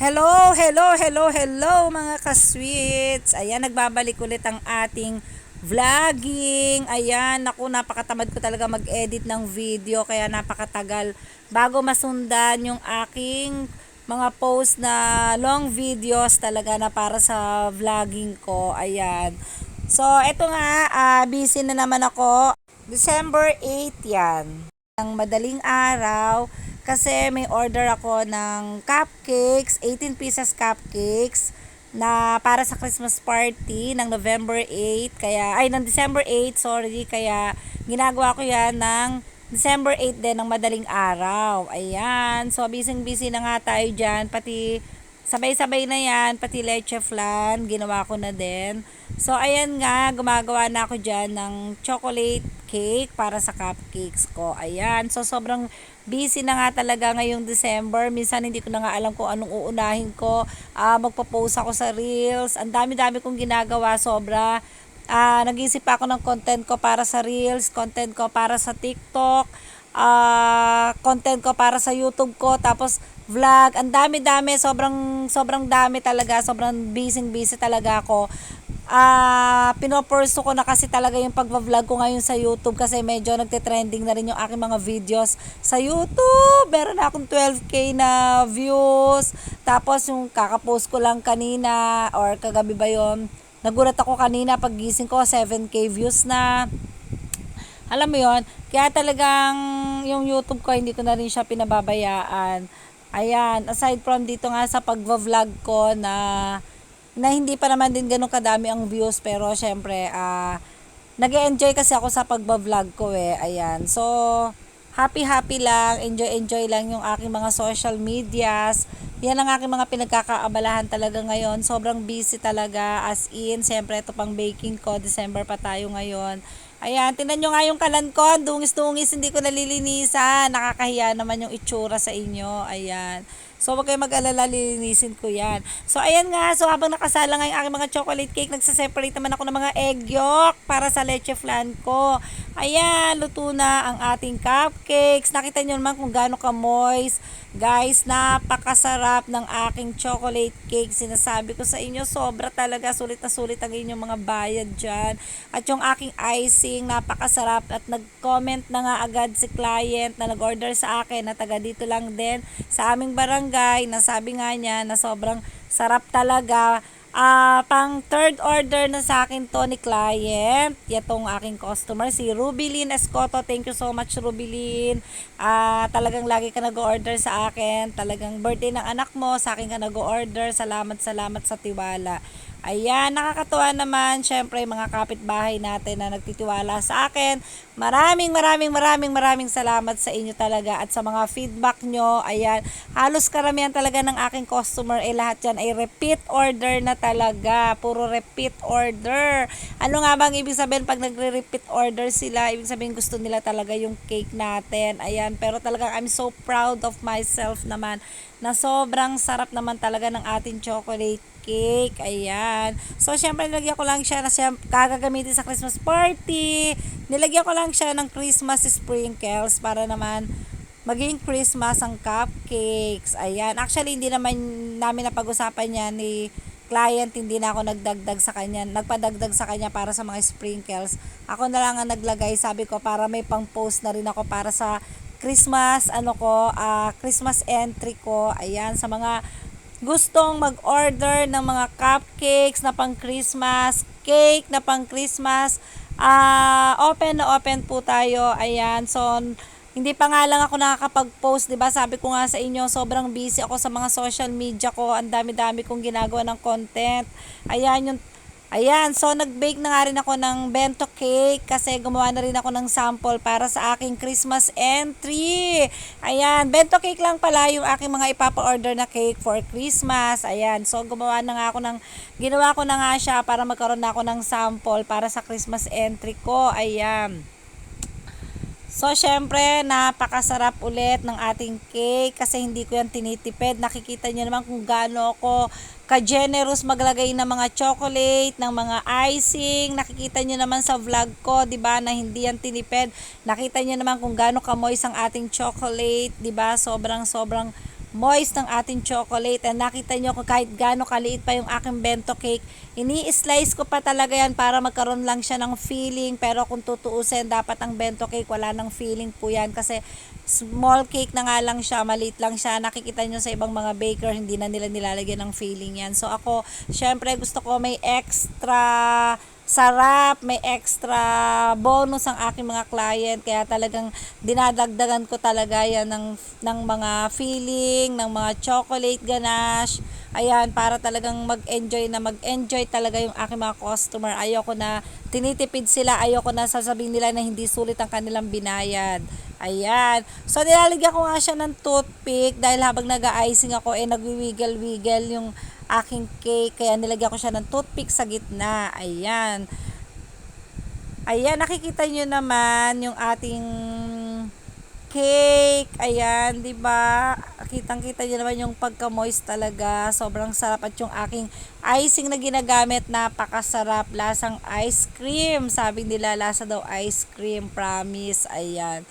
Hello, hello, hello, hello mga ka-sweets. Ayan, nagbabalik ulit ang ating vlogging. Ayan, naku, napakatamad ko talaga mag-edit ng video kaya napakatagal bago masundan yung aking mga post na long videos talaga na para sa vlogging ko. Ayan. So, eto nga, busy na naman ako. December 8 yan. Ang madaling araw kasi may order ako ng cupcakes, 18 pieces cupcakes na para sa Christmas party ng November 8 kaya ay ng December 8 sorry, kaya ginagawa ko yan ng December 8 din ng madaling araw. Ayan, so busy na nga tayo dyan, pati sabay-sabay na yan, pati leche flan, ginawa ko na din. So, ayan nga, gumagawa na ako dyan ng chocolate cake para sa cupcakes ko. Ayan, so sobrang busy na nga talaga ngayong December. Minsan hindi ko na nga alam kung anong uunahin ko. Magpo-post ako sa Reels. Ang dami-dami kong ginagawa, sobra. Nag-isip ako ng content ko para sa Reels, content ko para sa TikTok, content ko para sa YouTube ko, tapos vlog, ang dami-dami, sobrang dami talaga, sobrang busy talaga ako. Pinopurso ko na kasi talaga yung pagva-vlog ko ngayon sa YouTube kasi medyo nagte-trending na rin yung aking mga videos sa YouTube. Meron na akong 12k na views. Tapos yung kakapost ko lang kanina or kagabi ba yun, nagulat ako kanina pag gising ko 7k views na. Alam mo yon, kaya talagang yung YouTube ko hindi ko na rin siya pinababayaan. Ayan, aside from dito nga sa pagva-vlog ko na hindi pa naman din ganun kadami ang views, pero syempre nag-enjoy kasi ako sa pagba-vlog ko eh. Ayan. So happy lang, enjoy lang yung aking mga social medias. Yan ang aking mga pinagkakaabalahan talaga ngayon. Sobrang busy talaga, as in, syempre ito pang baking ko, December pa tayo ngayon. Ayan, tingnan nyo nga yung kalan ko, dungis-dungis, hindi ko nalilinisan. Nakakahiya naman yung itsura sa inyo. Ayan. So, wag kayo mag-alala, lilinisin ko yan. So, ayan nga. So, habang nakasala nga yung aking mga chocolate cake, nagsaseparate naman ako ng mga egg yolk para sa leche flan ko. Ayan, luto na ang ating cupcakes. Nakita nyo naman kung gaano ka-moist. Guys, napakasarap ng aking chocolate cake. Sinasabi ko sa inyo, sobra talaga. Sulit na sulit ang inyong mga bayad dyan. At yung aking icing, napakasarap. At nag-comment na nga agad si client na nag-order sa akin na taga dito lang din sa aming barangay. Nasabi nga niya na sobrang sarap talaga. Pang third order na sa akin to ni client. Yatong aking customer, si Rubilin Escoto. Thank you so much, Rubilin. Talagang lagi ka nag-order sa akin. Talagang birthday ng anak mo, sa akin ka nag-order. Salamat sa tiwala. Ayan, nakakatuwa naman. Syempre, mga kapitbahay natin na nagtitiwala sa akin. Maraming salamat sa inyo talaga at sa mga feedback nyo. Ayan, halos karamihan talaga ng aking customer, lahat yan ay repeat order na talaga. Puro repeat order. Ano nga bang ibig sabihin pag nagre-repeat order sila? Ibig sabihin gusto nila talaga yung cake natin. Ayan, pero talagang I'm so proud of myself naman na sobrang sarap naman talaga ng ating chocolate cake. Ayan. So, syempre, nilagyan ko lang siya na siya gagamitin sa Christmas party. Nilagyan ko lang siya ng Christmas sprinkles para naman maging Christmas ang cupcakes. Ayan. Actually, hindi naman namin napag-usapan niya ni client, hindi na ako nagdagdag sa kanya, nagpadagdag sa kanya para sa mga sprinkles. Ako na lang ang naglagay, sabi ko, para may pang-post na rin ako para sa Christmas, Christmas entry ko. Ayan, sa mga gustong mag-order ng mga cupcakes na pang Christmas, cake na pang Christmas, open na open po tayo. Ayan, so hindi pa nga lang ako nakakapag-post, 'di ba? Sabi ko nga sa inyo, sobrang busy ako sa mga social media ko. Ang dami-dami kong ginagawa ng content. Ayan, so nag-bake na nga rin ako ng bento cake kasi gumawa na rin ako ng sample para sa aking Christmas entry. Ayan, bento cake lang pala yung aking mga ipapa-order na cake for Christmas. Ayan, so ginawa ko na nga siya para magkaroon na ako ng sample para sa Christmas entry ko. Ayan. So, syempre, napakasarap ulit ng ating cake kasi hindi ko yan tinitipid. Nakikita niyo naman kung gaano ako ka-generous maglagay ng mga chocolate, ng mga icing. Nakikita niyo naman sa vlog ko, 'di ba, na hindi yan tinipid. Nakita niyo naman kung gaano ka-moist ang ating chocolate, 'di ba? Sobrang moist ng ating chocolate. And nakita nyo kung kahit gaano kaliit pa yung aking bento cake, ini-slice ko pa talaga yan para magkaroon lang siya ng feeling. Pero kung tutuusin, dapat ang bento cake wala ng feeling po yan kasi small cake na nga lang siya, maliit lang siya. Nakikita nyo sa ibang mga baker, hindi na nila nilalagyan ng feeling yan. So ako, syempre gusto ko may extra sarap, may extra bonus ang aking mga client, kaya talagang dinadagdagan ko talaga yan ng mga feeling, ng mga chocolate ganache, ayan, para talagang mag-enjoy talaga yung aking mga customer. Ayoko na tinitipid sila, ayoko na sasabihin nila na hindi sulit ang kanilang binayad. Ayan. So, nilalagyan ko nga siya ng toothpick dahil habang nag-icing ako, nagwi-wiggle-wiggle yung aking cake. Kaya nilagyan ko siya ng toothpick sa gitna. Ayan. Ayan, nakikita nyo naman yung ating cake. Ayan, di ba? Kitang-kita nyo naman yung pagka-moist talaga. Sobrang sarap. At yung aking icing na ginagamit, napakasarap. Lasang ice cream. Sabi nila, lasa daw ice cream. Promise. Ayan.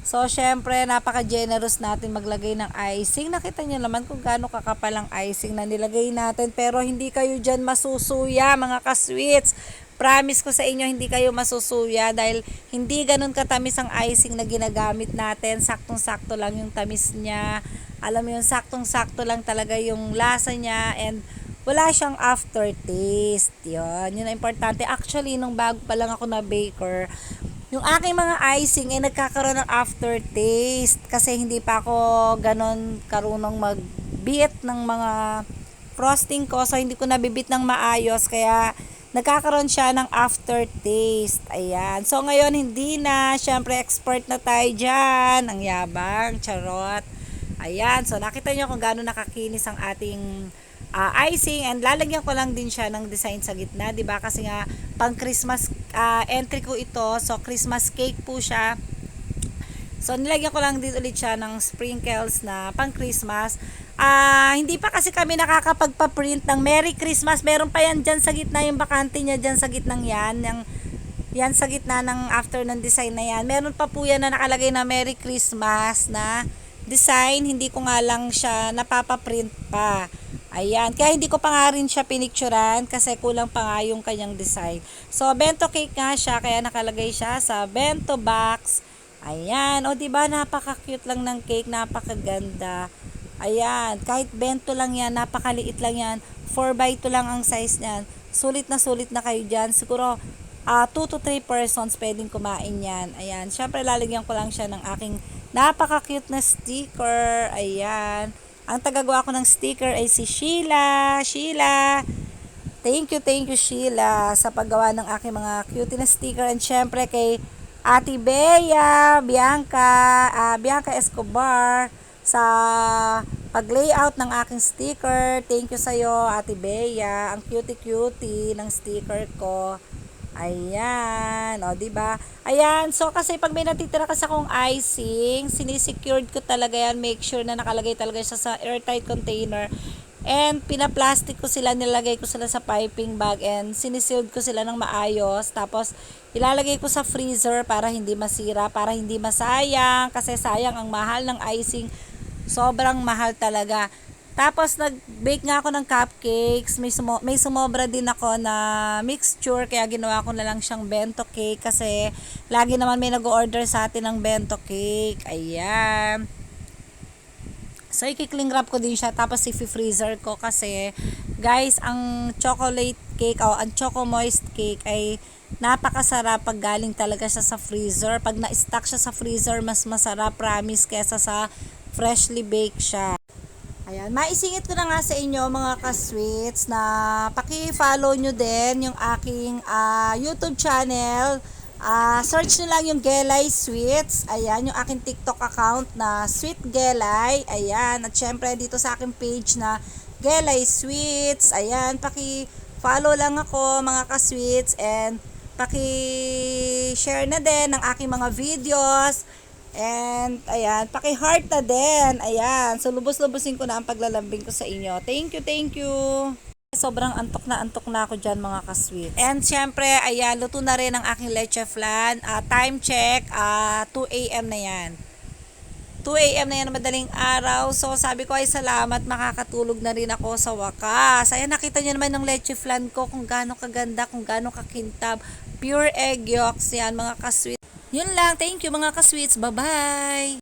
So, syempre, napaka-generous natin maglagay ng icing. Nakita nyo naman kung gaano kakapal ang icing na nilagay natin. Pero hindi kayo dyan masusuya, mga ka-sweets. Promise ko sa inyo, hindi kayo masusuya dahil hindi ganun katamis ang icing na ginagamit natin. Saktong-sakto lang yung tamis niya. Alam mo yun, saktong-sakto lang talaga yung lasa niya and wala siyang aftertaste. Yun ang importante. Actually, nung bago pa lang ako na baker, yung aking mga icing ay nagkakaroon ng aftertaste kasi hindi pa ako ganon karunong mag-beat ng mga frosting ko, so hindi ko nabibit ng maayos kaya nagkakaroon siya ng aftertaste. Ayan. So ngayon hindi na, syempre expert na tayo dyan. Ang yabang, charot. Ayan. So nakita nyo kung gaano nakakinis ang ating icing, and lalagyan ko lang din siya ng design sa gitna, 'di ba? Kasi nga pang Christmas entry ko ito. So Christmas cake po siya. So nilagyan ko lang din ulit siya ng sprinkles na pang Christmas. Hindi pa kasi kami nakakapagpa-print ng Merry Christmas. Meron pa yan dyan sa gitna, yung bakante niya dyan sa gitnang yan. Yan sa gitna ng after ng design na yan. Meron pa po yan na nakalagay na Merry Christmas na design. Hindi ko nga lang siya napapaprint pa. Ayan, kaya hindi ko pa nga rin siya pinicturan kasi kulang pa nga yung kanyang design. So, bento cake nga siya, kaya nakalagay siya sa bento box. Ayan, o diba, napaka-cute lang ng cake, napakaganda. Ayan, kahit bento lang yan, napakaliit lang yan. 4x2 lang ang size niyan. Sulit na kayo dyan. Siguro, 2 to 3 persons pwedeng kumain yan. Ayan, syempre lalagyan ko lang siya ng aking napaka-cute na sticker. Ayan. Ang tagagawa ko ng sticker ay si Sheila. Sheila, thank you Sheila sa paggawa ng aking mga cutie na sticker. And syempre kay Ate Bea, Bianca Escobar sa pag-layout ng aking sticker. Thank you sa'yo, Ate Bea. Ang cutie ng sticker ko. Ayan, o diba? Ayan, so kasi pag may natitira kasi akong icing, sinisecured ko talaga yan, make sure na nakalagay talaga siya sa airtight container. And pinaplastic ko sila, nilagay ko sila sa piping bag and sinisealed ko sila ng maayos. Tapos ilalagay ko sa freezer para hindi masira, para hindi masayang, kasi sayang ang mahal ng icing. Sobrang mahal talaga. Tapos nag-bake nga ako ng cupcakes. May sumobra din ako na mixture, kaya ginawa ko na lang siyang bento cake kasi lagi naman may nag-order sa atin ng bento cake. Ayan. So i-cling wrap ko din siya, tapos i-freezer ko kasi guys, ang chocolate cake o ang choco moist cake ay napakasarap pag galing talaga siya sa freezer. Pag na-stack siya sa freezer, mas masarap, promise, kesa sa freshly baked siya. Ayan, maisingit ko na nga sa inyo mga ka-sweets na paki-follow nyo din yung aking YouTube channel. Search nyo lang yung Gelay Sweets. Ayan, yung aking TikTok account na Sweet Gelay. Ayan, at syempre dito sa aking page na Gelay Sweets. Ayan, paki-follow lang ako mga ka-sweets and paki-share na din ng aking mga videos. And, ayan, paki-heart na din. Ayan, so lubos-lubusin ko na ang paglalambing ko sa inyo. Thank you. Sobrang antok na ako dyan mga ka-sweet. And, syempre, ayan, luto na rin ang aking leche flan. Time check, 2 a.m. na yan. 2 a.m. na yan na madaling araw. So, sabi ko ay salamat, makakatulog na rin ako sa wakas. Ayan, nakita nyo naman ng leche flan ko kung gaano kaganda, kung gaano kakintab. Pure egg yolks yan, mga kasweet. Yun lang. Thank you, mga kasweets. Bye-bye!